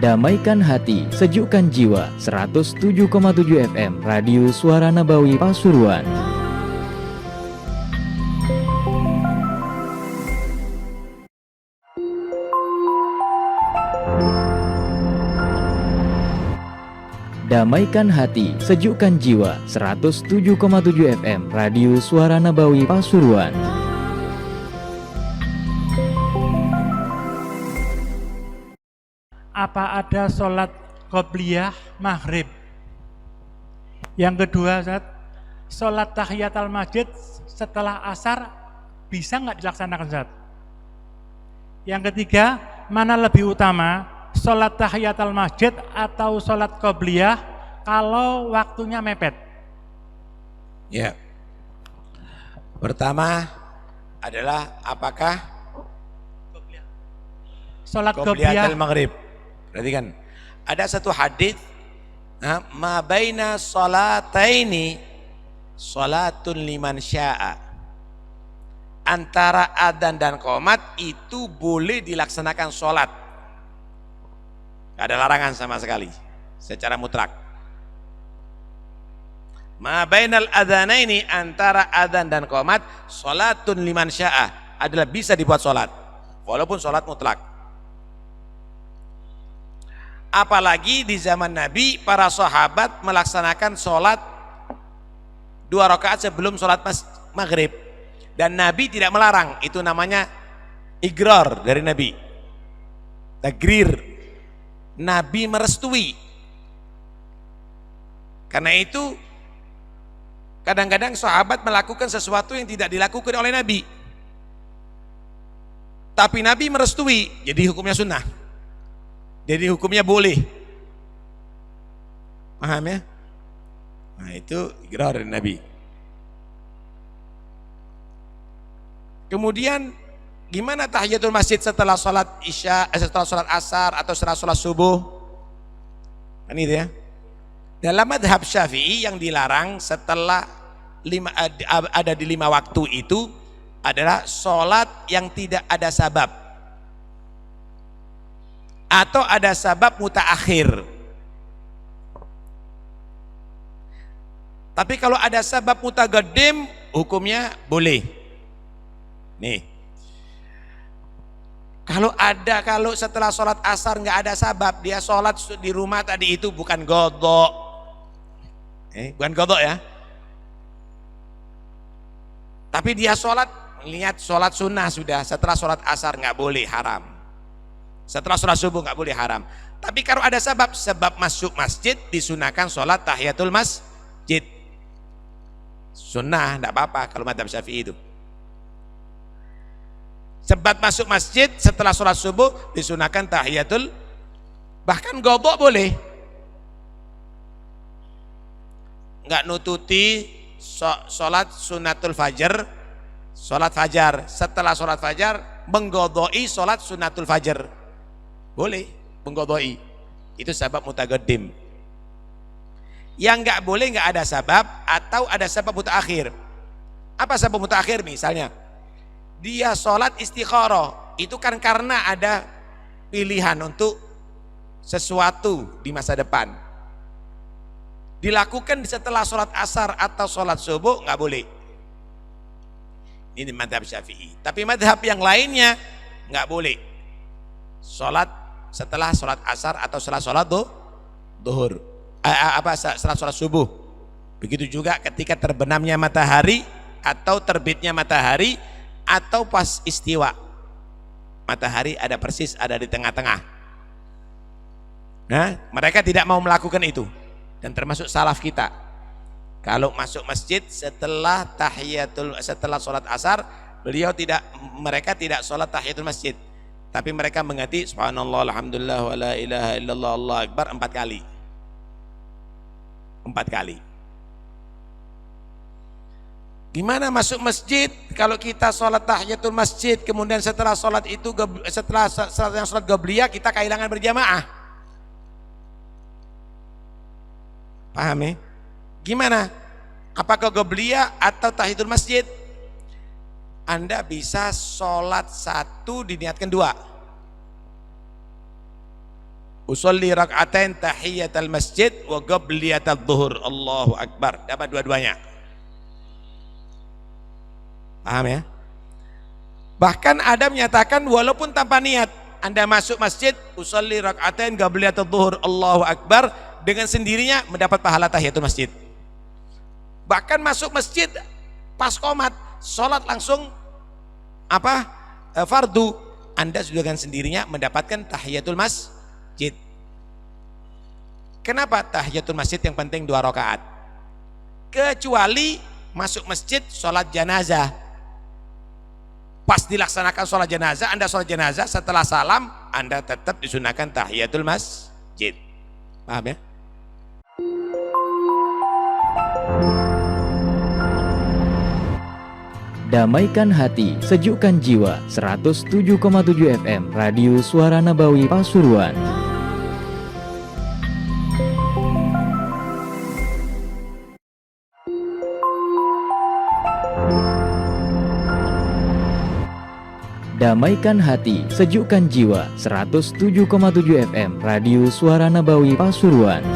Damaikan hati, sejukkan jiwa. 107,7 FM Radio Suara Nabawi Pasuruan. Damaikan hati, sejukkan jiwa. 107,7 FM Radio Suara Nabawi Pasuruan. Apa ada sholat qobliyah maghrib? Yang kedua, Ustaz, sholat tahiyatul masjid setelah asar bisa nggak dilaksanakan, Ustaz? Yang ketiga, mana lebih utama, sholat tahiyatul masjid atau sholat qobliyah kalau waktunya mepet? Ya. Pertama adalah apakah Sholat qobliyatul qobliyah maghrib? Perhatikan, ada satu hadis, ma baina sholataini sholatun liman sya'a. Antara adzan dan qomat itu boleh dilaksanakan sholat, gak ada larangan sama sekali secara mutlak. Ma bainal adzanaini, antara adzan dan qomat, sholatun liman sya'a, adalah bisa dibuat sholat walaupun sholat mutlak. Apalagi di zaman Nabi, para sahabat melaksanakan sholat 2 rakaat sebelum sholat maghrib, dan Nabi tidak melarang. Itu namanya igrar dari Nabi, tagrir. Nabi merestui. Karena itu kadang-kadang sahabat melakukan sesuatu yang tidak dilakukan oleh Nabi, tapi Nabi merestui, jadi hukumnya sunnah, jadi hukumnya boleh. Paham ya? Nah, itu igrar dari Nabi. Kemudian gimana tahiyatul masjid setelah sholat isya, setelah sholat asar atau setelah sholat subuh? Kan itu ya. Dalam madhab Syafi'i yang dilarang setelah ada di 5 waktu itu adalah sholat yang tidak ada sabab atau ada sabab mutaakhir. Tapi kalau ada sabab mutaqaddim, hukumnya boleh. Nih, kalau setelah sholat asar nggak ada sabab, dia sholat di rumah tadi itu bukan qadha, bukan qadha ya, tapi dia sholat, lihat sholat sunnah sudah, setelah sholat asar nggak boleh, haram. Setelah sholat subuh nggak boleh, haram. Tapi kalau ada sebab masuk masjid, disunahkan sholat tahiyatul masjid, sunnah, nggak apa-apa kalau madzhab Syafi'i itu. Sebab masuk masjid setelah sholat subuh disunahkan tahiyatul, bahkan qadha boleh. Nggak nututi sholat sunatul fajar, sholat fajar, setelah sholat fajar mengqadha'i sholat sunatul fajar, boleh mengqadha'i, itu sabab mutaqaddim. Yang nggak boleh nggak ada sabab atau ada sabab mutaakhir. Apa sabab mutaakhir? Misalnya dia sholat istikharah, itu kan karena ada pilihan untuk sesuatu di masa depan, dilakukan setelah sholat asar atau sholat subuh, nggak boleh. Ini madhab Syafi'i. Tapi madhab yang lainnya nggak boleh sholat setelah sholat asar atau setelah sholat duhur, setelah sholat subuh. Begitu juga ketika terbenamnya matahari atau terbitnya matahari, atau pas istiwa matahari ada persis ada di tengah-tengah. Nah, mereka tidak mau melakukan itu, dan termasuk salaf kita. Kalau masuk masjid setelah sholat asar, mereka tidak sholat tahiyatul masjid, tapi mereka mengganti subhanallah, alhamdulillah, wa la ilaha illallah, Allahu akbar 4 kali. 4 kali. Gimana masuk masjid kalau kita sholat tahiyatul masjid, kemudian setelah sholat itu, setelah sholat qabliyah kita kehilangan berjamaah? Paham ya? Gimana? Apakah qabliyah atau tahiyatul masjid? Anda bisa sholat satu diniatkan dua. Usolli rak'atain tahiyatal masjid wa qabliyatal zuhur. Allahu Akbar. Dapat dua-duanya. Paham ya? Bahkan ada menyatakan walaupun tanpa niat, Anda masuk masjid, usolli rak'atain qabliyatal zuhur, Allahu Akbar, dengan sendirinya mendapat pahala tahiyatul masjid. Bahkan masuk masjid pas qomat, sholat langsung fardu, Anda juga dengan sendirinya mendapatkan tahiyatul masjid. Kenapa tahiyatul masjid yang penting 2 rakaat? Kecuali masuk masjid sholat jenazah. Pas dilaksanakan sholat jenazah, Anda sholat jenazah, setelah salam Anda tetap disunahkan tahiyatul masjid. Paham ya? Damaikan hati, sejukkan jiwa. 107,7 FM Radio Suara Nabawi Pasuruan. Damaikan hati, sejukkan jiwa. 107,7 FM Radio Suara Nabawi Pasuruan.